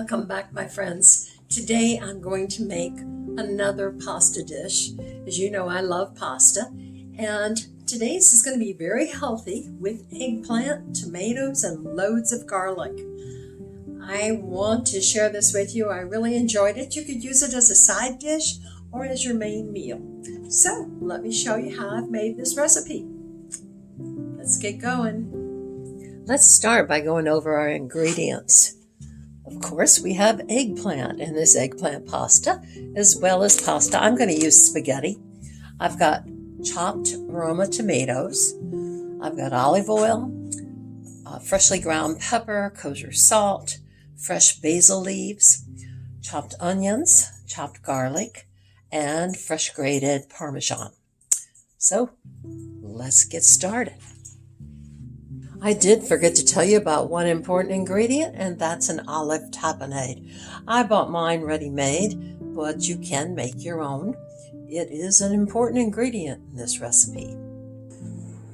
Welcome back, my friends. Today I'm going to make another pasta dish. As you know, I love pasta, and today's is going to be very healthy with eggplant, tomatoes, and loads of garlic. I want to share this with you. I really enjoyed it. You could use it as a side dish or as your main meal. So let me show you how I've made this recipe. Let's get going. Let's start by going over our ingredients. Of course, we have eggplant in this eggplant pasta, as well as pasta. I'm going to use spaghetti. I've got chopped Roma tomatoes. I've got olive oil, freshly ground pepper, kosher salt, fresh basil leaves, chopped onions, chopped garlic, and fresh grated Parmesan. So, let's get started. I did forget to tell you about one important ingredient, and that's an olive tapenade. I bought mine ready-made, but you can make your own. It is an important ingredient in this recipe.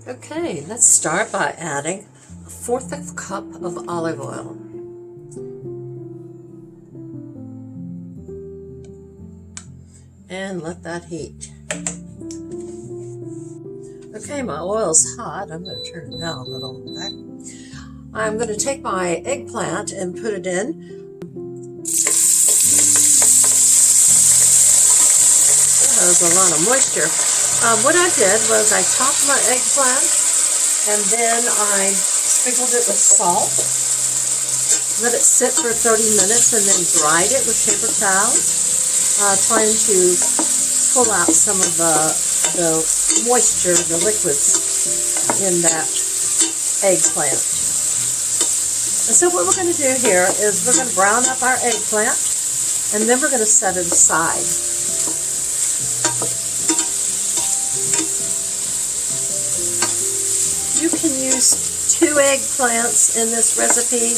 Okay, let's start by adding 1/4 cup of olive oil. And let that heat. Okay, my oil's hot. I'm going to turn it down a little bit. I'm going to take my eggplant and put it in. There's a lot of moisture. What I did was I chopped my eggplant and then I sprinkled it with salt. Let it sit for 30 minutes and then dried it with paper towels, trying to pull out some of the moisture, the liquids in that eggplant. And so what we're going to do here is we're going to brown up our eggplant, and then we're going to set it aside. You can use 2 eggplants in this recipe.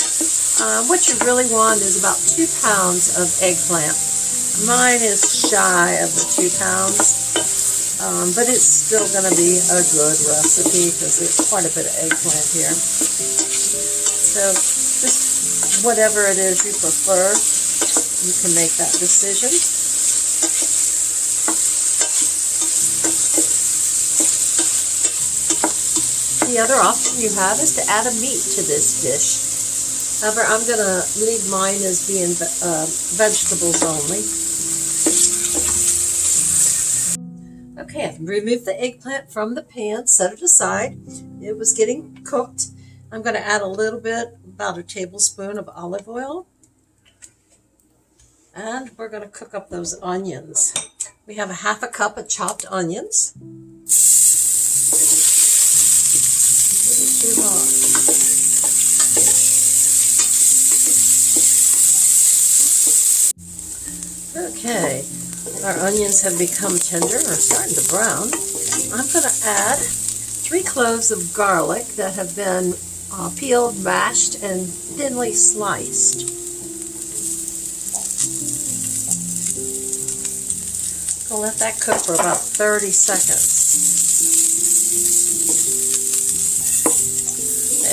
What you really want is about 2 pounds of eggplant. Mine is shy of the 2 pounds. But it's still going to be a good recipe because there's quite a bit of eggplant here. So just whatever it is you prefer, you can make that decision. The other option you have is to add a meat to this dish. However, I'm going to leave mine as being vegetables only. Okay, I've removed the eggplant from the pan, set it aside. It was getting cooked. I'm going to add a little bit, about a tablespoon of olive oil. And we're going to cook up those onions. We have 1/2 cup of chopped onions. Maybe too hot. Okay. Our onions have become tender and are starting to brown. I'm going to add 3 cloves of garlic that have been peeled, mashed, and thinly sliced. I'll let that cook for about 30 seconds.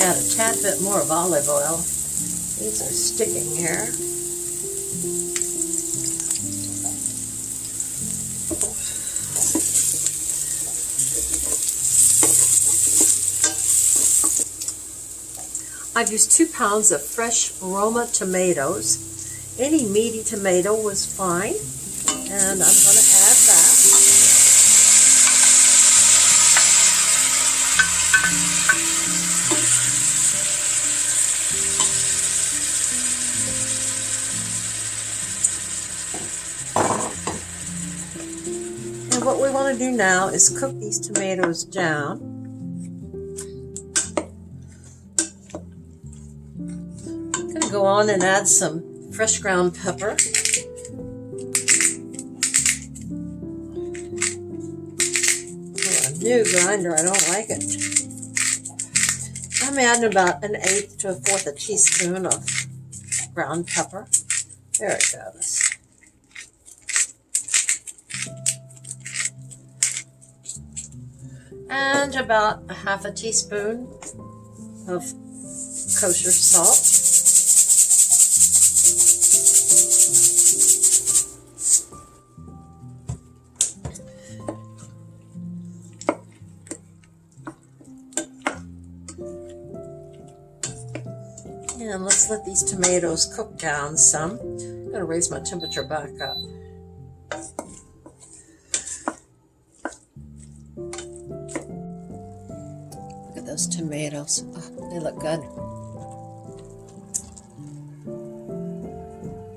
Add a tad bit more of olive oil. These are sticking here. I've used 2 pounds of fresh Roma tomatoes. Any meaty tomato was fine, and I'm going to add that. And what we want to do now is cook these tomatoes down. Go on and add some fresh ground pepper. Oh, a new grinder, I don't like it. I'm adding about 1/8 to 1/4 a teaspoon of ground pepper. There it goes. And about 1/2 teaspoon of kosher salt. And let's let these tomatoes cook down some. I'm going to raise my temperature back up. Look at those tomatoes. Oh, they look good.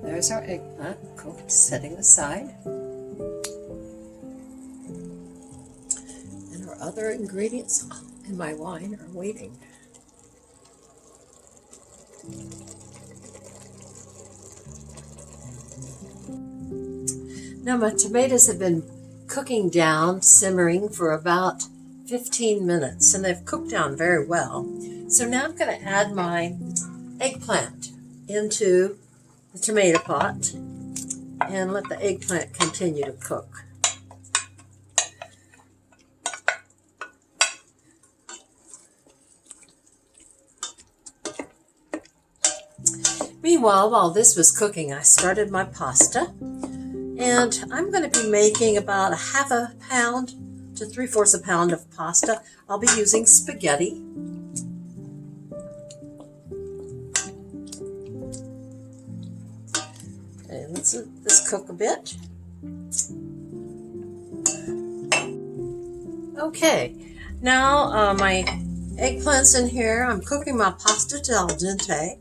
There's our eggplant cooked, setting aside. And our other ingredients in my wine are waiting. Now my tomatoes have been cooking down, simmering for about 15 minutes, and they've cooked down very well. So now I'm going to add my eggplant into the tomato pot and let the eggplant continue to cook. Meanwhile, while this was cooking, I started my pasta. And I'm going to be making about a half a pound to 3/4 pound of pasta. I'll be using spaghetti. Okay, let's let this cook a bit. Okay, now my eggplant's in here. I'm cooking my pasta al dente,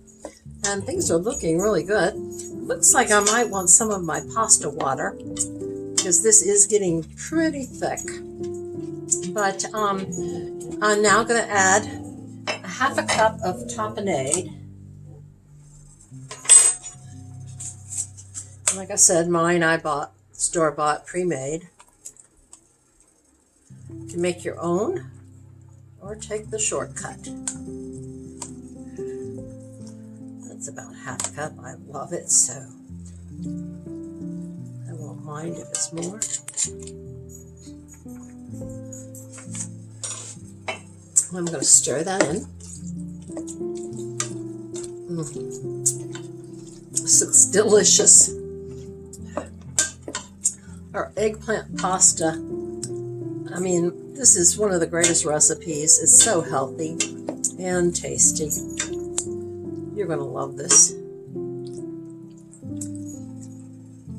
and things are looking really good. Looks like I might want some of my pasta water because this is getting pretty thick. But I'm now going to add a half a cup of tapenade. Like I said, mine I bought store-bought, pre-made. You can make your own or take the shortcut. It's about half a cup. I love it, so I won't mind if it's more. I'm going to stir that in. This looks delicious. Our eggplant pasta, I mean, this is one of the greatest recipes. It's so healthy and tasty. You're going to love this.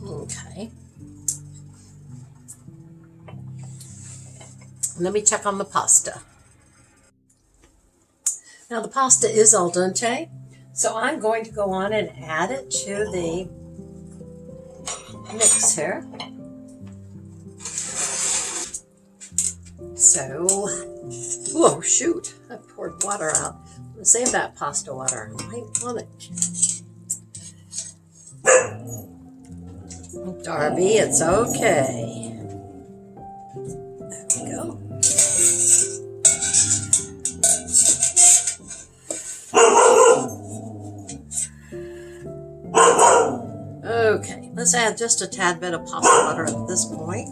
Okay. Let me check on the pasta. Now the pasta is al dente, so I'm going to go on and add it to the mix here. So, whoa, shoot, I poured water out. Save that pasta water. I might want it. Darby, it's okay. There we go. Okay, let's add just a tad bit of pasta water at this point.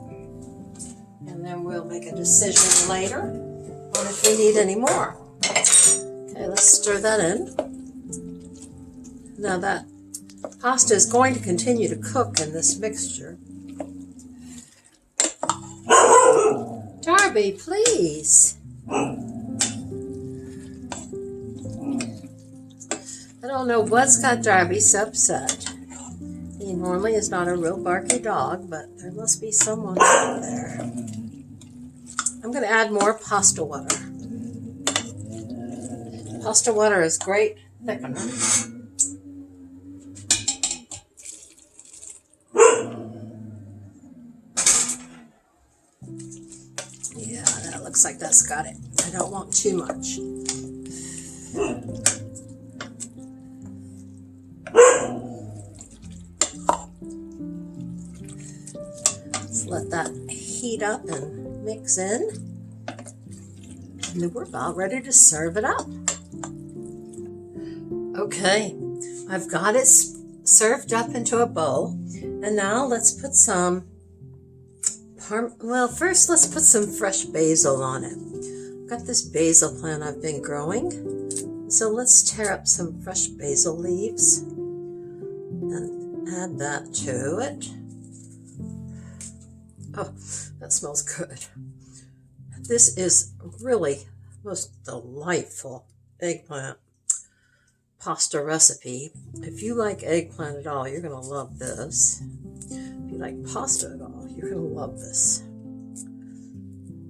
And then we'll make a decision later on if we need any more. Okay, let's stir that in. Now that pasta is going to continue to cook in this mixture. Darby, please. I don't know what's got Darby so upset. He normally is not a real barky dog, but there must be someone out there. I'm going to add more pasta water. Pasta water is great thickener. Yeah, that looks like that's got it. I don't want too much. Let's let that heat up and mix in. And then we're about ready to serve it up. Okay, I've got it served up into a bowl. And now let's put some, first let's put some fresh basil on it. I've got this basil plant I've been growing. So let's tear up some fresh basil leaves and add that to it. Oh, that smells good. This is really most delightful eggplant pasta recipe. If you like eggplant at all, you're going to love this. If you like pasta at all, you're going to love this.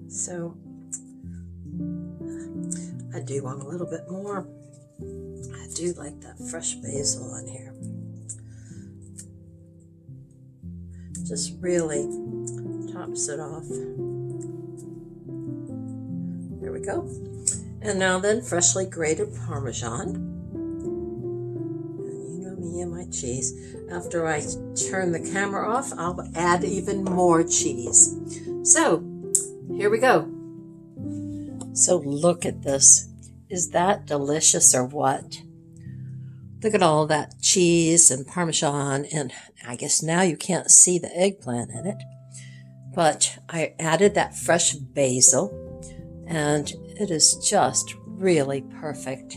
So I do want a little bit more. I do like that fresh basil on here. Just really tops it off. There we go. And now then, freshly grated Parmesan. And you know me and my cheese. After I turn the camera off, I'll add even more cheese. So, here we go. So look at this. Is that delicious or what? Look at all that cheese and Parmesan, and I guess now you can't see the eggplant in it, but I added that fresh basil, and it is just really perfect.